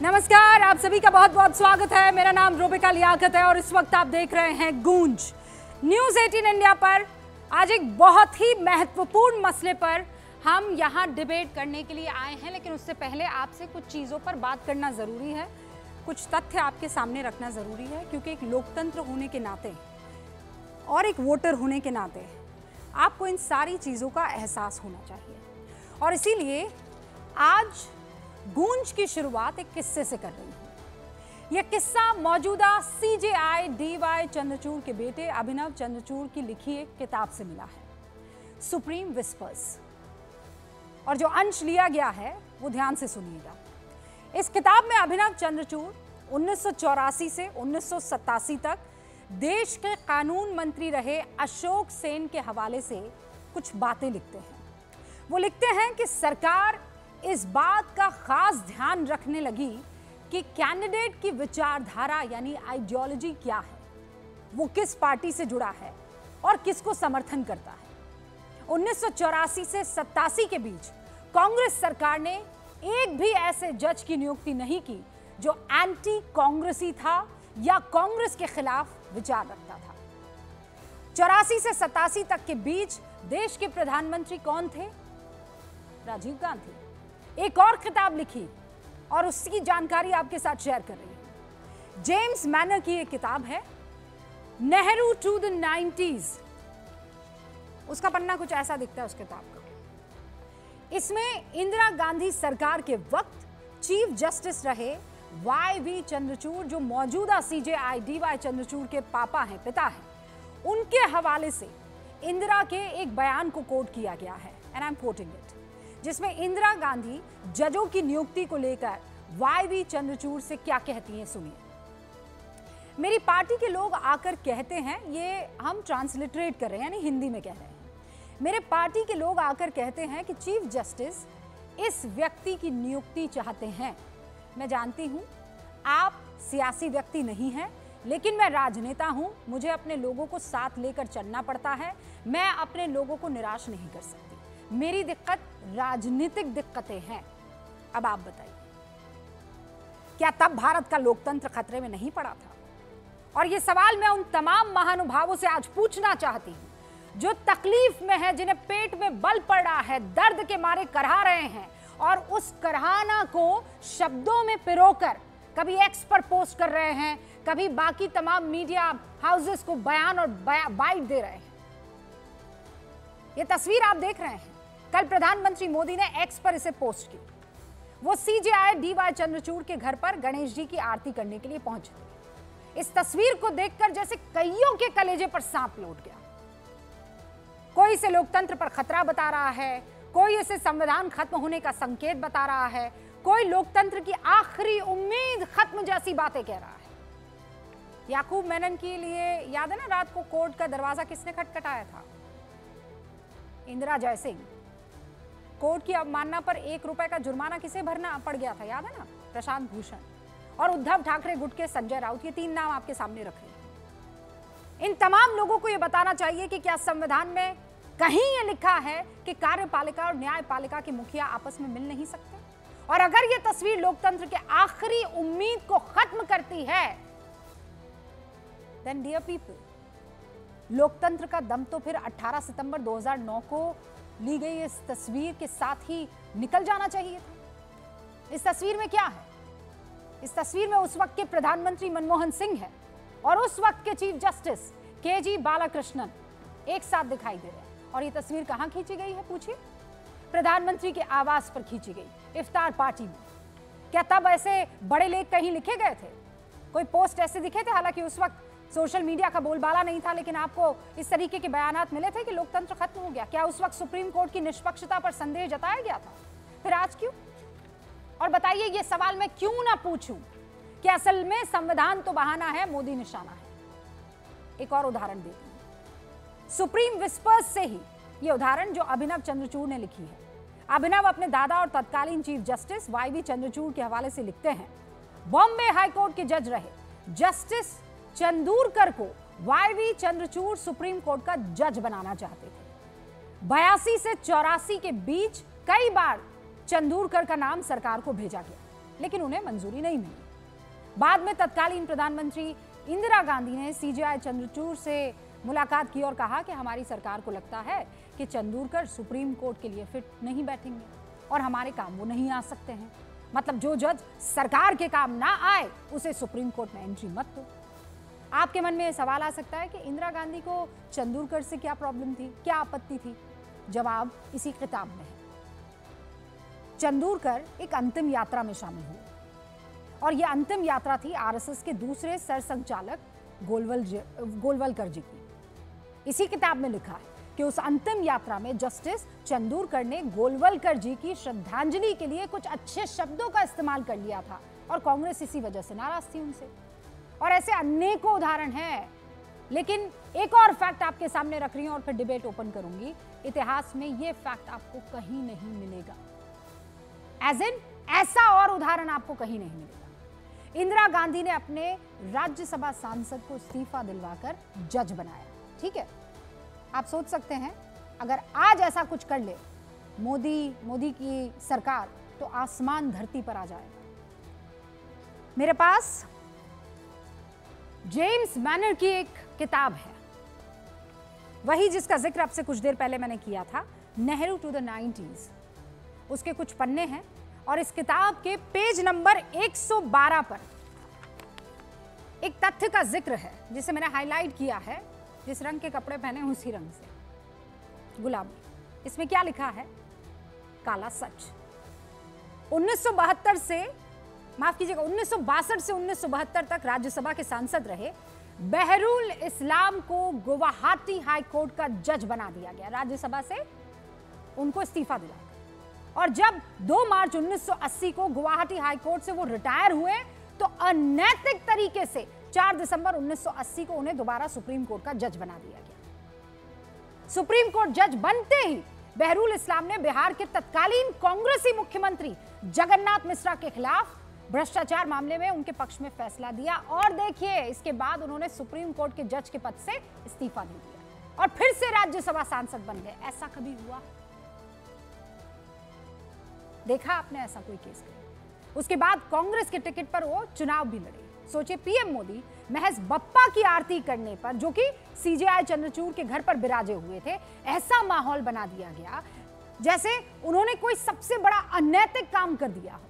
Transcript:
नमस्कार, आप सभी का बहुत बहुत स्वागत है। मेरा नाम रूबिका लियाकत है और इस वक्त आप देख रहे हैं गूंज न्यूज़ 18 इंडिया पर। आज एक बहुत ही महत्वपूर्ण मसले पर हम यहाँ डिबेट करने के लिए आए हैं, लेकिन उससे पहले आपसे कुछ चीज़ों पर बात करना ज़रूरी है, कुछ तथ्य आपके सामने रखना ज़रूरी है, क्योंकि एक लोकतंत्र होने के नाते और एक वोटर होने के नाते आपको इन सारी चीज़ों का एहसास होना चाहिए। और इसीलिए आज गूंज की शुरुआत एक किस्से से कर रही हूं। यह किस्सा मौजूदा CJI DY चंद्रचूड़ के बेटे अभिनव चंद्रचूड़ की लिखी एक किताब से मिला है, सुप्रीम विस्पर्स। और जो अंश लिया गया है वो ध्यान से सुनिएगा। इस किताब में अभिनव चंद्रचूड़ 1984 से 1987 तक देश के कानून मंत्री रहे अशोक सेन के हवाले से कुछ बातें लिखते हैं। वो लिखते हैं कि सरकार इस बात का खास ध्यान रखने लगी कि कैंडिडेट की विचारधारा यानी आइडियोलॉजी क्या है, वो किस पार्टी से जुड़ा है और किसको समर्थन करता है। 1984 से 87 के बीच कांग्रेस सरकार ने एक भी ऐसे जज की नियुक्ति नहीं की जो एंटी कांग्रेसी था या कांग्रेस के खिलाफ विचार रखता था। 84 से 87 तक के बीच देश के प्रधानमंत्री कौन थे? राजीव गांधी। एक और किताब लिखी और उसकी जानकारी आपके साथ शेयर कर रही हूं। जेम्स मैनर की एक किताब है, नेहरू टू द 90s। उसका पन्ना कुछ ऐसा दिखता है उस किताब का। इसमें इंदिरा गांधी सरकार के वक्त चीफ जस्टिस रहे YV चंद्रचूड़, जो मौजूदा CJI DY चंद्रचूड़ के पापा हैं, पिता हैं, उनके हवाले से इंदिरा के एक बयान को कोट किया गया है, and I am quoting it, जिसमें इंदिरा गांधी जजों की नियुक्ति को लेकर YV चंद्रचूड़ से क्या कहती हैं, सुनिए। मेरी पार्टी के लोग आकर कहते हैं, ये हम ट्रांसलिटरेट कर रहे हैं यानी हिंदी में कह रहे हैं, मेरे पार्टी के लोग आकर कहते हैं कि चीफ जस्टिस इस व्यक्ति की नियुक्ति चाहते हैं। मैं जानती हूं आप सियासी व्यक्ति नहीं हैं, लेकिन मैं राजनेता हूं, मुझे अपने लोगों को साथ लेकर चलना पड़ता है। मैं अपने लोगों को निराश नहीं कर सकती। मेरी दिक्कत राजनीतिक दिक्कतें हैं। अब आप बताइए, क्या तब भारत का लोकतंत्र खतरे में नहीं पड़ा था? और ये सवाल मैं उन तमाम महानुभावों से आज पूछना चाहती हूं जो तकलीफ में है, जिन्हें पेट में बल पड़ रहा है, दर्द के मारे करहा रहे हैं और उस करहाना को शब्दों में पिरोकर कभी एक्स पर पोस्ट कर रहे हैं, कभी बाकी तमाम मीडिया हाउसेस को बयान और बाइट दे रहे हैं। ये तस्वीर आप देख रहे हैं, कल प्रधानमंत्री मोदी ने एक्स पर इसे पोस्ट की। वो CJI DY चंद्रचूड़ के घर पर गणेश जी की आरती करने के लिए पहुंचे थे। इस तस्वीर को देखकर जैसे कईयों के कलेजे पर सांप लौट गया। कोई इसे लोकतंत्र पर खतरा बता रहा है, कोई इसे संविधान खत्म होने का संकेत बता रहा है, कोई लोकतंत्र की आखिरी उम्मीद खत्म जैसी बातें कह रहा है। याकूब मेनन के लिए याद है ना, रात को कोर्ट का दरवाजा किसने खटखटाया था? इंदिरा जयसिंह। कोर्ट की अवमानना पर 1 रुपए का जुर्माना किसे भरना पड़ गया था, याद है ना? प्रशांत भूषण। और उद्धव ठाकरे गुट के संजय राउत, ये 3 नाम आपके सामने रख रहे हैं। इन तमाम लोगों को यह बताना चाहिए कि क्या संविधान में कहीं यह लिखा है कि कार्यपालिका और न्यायपालिका के मुखिया आपस में मिल नहीं सकते? और अगर यह तस्वीर लोकतंत्र के आखिरी उम्मीद को खत्म करती है, देन डियर पीपल, लोकतंत्र का दम तो फिर 18 सितंबर 2009 को ली गई इस तस्वीर के साथ ही निकल जाना चाहिए था। इस तस्वीर में क्या है? इस तस्वीर में उस वक्त के प्रधानमंत्री मनमोहन सिंह है और उस वक्त के चीफ जस्टिस KG बालाकृष्णन एक साथ दिखाई दे रहे हैं। और ये तस्वीर कहां खींची गई है पूछिए? प्रधानमंत्री के आवास पर खींची गई, इफ्तार पार्टी में। क्या तब ऐसे बड़े लेख कहीं लिखे गए थे? कोई पोस्ट ऐसे दिखे थे? हालांकि उस वक्त सोशल मीडिया का बोलबाला नहीं था, लेकिन आपको इस तरीके के बयानात मिले थे कि लोकतंत्र खत्म हो गया। क्या उस वक्त सुप्रीम कोर्ट की निष्पक्षता पर संदेह जताया गया था? फिर आज क्यों? और बताइए, ये सवाल मैं क्यों ना पूछूं कि असल में संविधान तो बहाना है, मोदी निशाना है। एक और उदाहरण देती हूं, सुप्रीम विस्पर्स से ही ये उदाहरण जो अभिनव चंद्रचूड़ ने लिखी है। अभिनव अपने दादा और तत्कालीन चीफ जस्टिस YV चंद्रचूड़ के हवाले से लिखते हैं, बॉम्बे हाईकोर्ट के जज रहे जस्टिस चंदूरकर को YV चंद्रचूड़ सुप्रीम कोर्ट का जज बनाना चाहते थे। 82 से 84 के बीच कई बार चंदूरकर का नाम सरकार को भेजा गया। लेकिन उन्हें मंजूरी नहीं मिली। बाद में तत्कालीन प्रधानमंत्री इंदिरा गांधी ने सीजेआई चंद्रचूड़ से मुलाकात की और कहा कि हमारी सरकार को लगता है कि चंदूरकर सुप्रीम कोर्ट के लिए फिट नहीं बैठेंगे और हमारे काम वो नहीं आ सकते हैं। मतलब जो जज सरकार के काम ना आए उसे सुप्रीम कोर्ट में एंट्री मत दो। आपके मन में यह सवाल आ सकता है कि इंदिरा गांधी को चंदूरकर से क्या प्रॉब्लम थी, क्या आपत्ति थी? जवाब इसी किताब में है। चंदूरकर एक अंतिम यात्रा में शामिल हुए और यह अंतिम यात्रा थी आरएसएस के दूसरे सरसंघचालक गोलवलकर जी की। इसी किताब में लिखा है कि उस अंतिम यात्रा में जस्टिस चंदूरकर ने गोलवलकर जी की श्रद्धांजलि के लिए कुछ अच्छे शब्दों का इस्तेमाल कर लिया था और कांग्रेस इसी वजह से नाराज थी उनसे। और ऐसे अनेकों उदाहरण हैं, लेकिन एक और फैक्ट आपके सामने रख रही हूं और फिर डिबेट ओपन करूंगी। इतिहास में यह फैक्ट आपको कहीं नहीं मिलेगा, एज इन ऐसा और उदाहरण आपको कहीं नहीं मिलेगा। इंदिरा गांधी ने अपने राज्यसभा सांसद को इस्तीफा दिलवाकर जज बनाया। ठीक है, आप सोच सकते हैं अगर आज ऐसा कुछ कर ले मोदी की सरकार तो आसमान धरती पर आ जाएगा। मेरे पास जेम्स मैनर की एक किताब है, वही जिसका जिक्र आपसे कुछ देर पहले मैंने किया था, नेहरू टू द 90s। उसके कुछ पन्ने हैं और इस किताब के पेज नंबर 112 पर एक तथ्य का जिक्र है जिसे मैंने हाईलाइट किया है। जिस रंग के कपड़े पहने उसी रंग से गुलाबी। इसमें क्या लिखा है? काला सच। 1962 से 1972 तक राज्यसभा के सांसद रहे बहरुल इस्लाम को गुवाहाटी हाई कोर्ट का जज बना दिया गया। राज्यसभा से उनको इस्तीफा दिलाया और जब 2 मार्च 1980 को गुवाहाटी हाई कोर्ट से वो रिटायर हुए तो अनैतिक तरीके से 4 दिसंबर 1980 को उन्हें दोबारा सुप्रीम कोर्ट का जज बना दिया गया। सुप्रीम कोर्ट जज बनते ही बहरुल इस्लाम ने बिहार के तत्कालीन कांग्रेसी मुख्यमंत्री जगन्नाथ मिश्रा के खिलाफ भ्रष्टाचार मामले में उनके पक्ष में फैसला दिया और देखिए इसके बाद उन्होंने सुप्रीम कोर्ट के जज के पद से इस्तीफा दे दिया और फिर से राज्यसभा सांसद बन गए। ऐसा कभी हुआ? देखा आपने ऐसा कोई केस? उसके बाद कांग्रेस के टिकट पर वो चुनाव भी लड़े। सोचिए, पीएम मोदी महज बप्पा की आरती करने पर, जो कि सीजेआई चंद्रचूड़ के घर पर विराजे हुए थे, ऐसा माहौल बना दिया गया जैसे उन्होंने कोई सबसे बड़ा अनैतिक काम कर दिया हो।